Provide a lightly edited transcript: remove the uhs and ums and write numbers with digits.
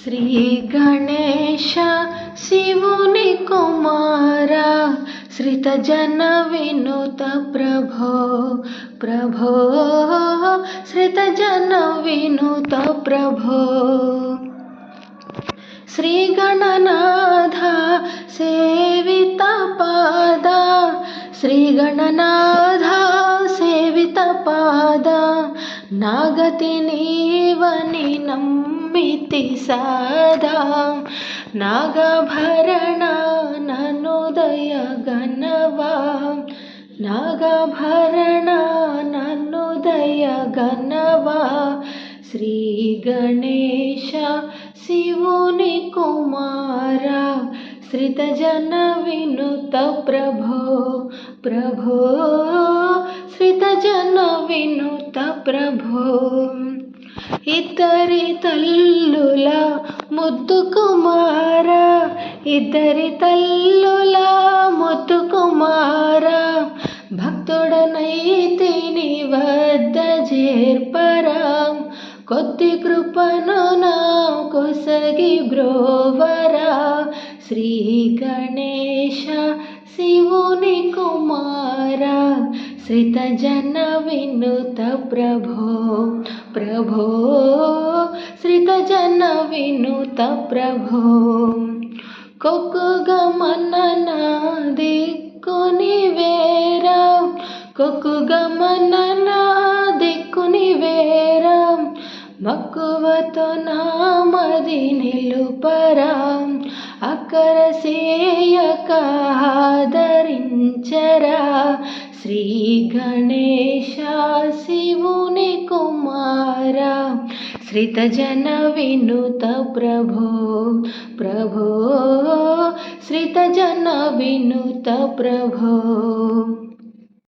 శ్రీ గణేశ శివుని కుమార శ్రిత జన వినుత ప్రభో ప్రభో శ్రిత జన వినుత ప్రభో శ్రీ గణనాథ సేవిత పాద శ్రీ గణనాథ సేవిత పాద నాగతి నీవని నమ్మితి సదా నాగభరణ ననుదయ గణవా నాగభరణ ననుదయ గణవా శ్రీ గణేశ శివుని కుమార శ్రిత జన వినుత ప్రభో ప్రభో శ్రిత జన వినుత ప్రభో ఇద్దరి తల్లుల ముద్దు కుమార ఇద్దరి తల్లుల ముద్దు కుమార భక్తుడనైతే నీ వద్ద చేర్పరా కొద్ది కృపను నా కొసగి బ్రోవరా శ్రీ గణేశ శివుని కుమార శ్రిత జన వినుత ప్రభో ప్రభో శ్రిత జన వినుత ప్రభో కొక్కుగా మనన దిక్కుని వేరా కొక్కుగా మనన దిక్కుని వేరా మక్కువతో నామది నిలుపరా అక్కర సేయక ఆదరించరా శ్రీ గణేశ శివుని కుమార శ్రిత జన వినుత ప్రభో ప్రభో శ్రిత జన వినుత ప్రభో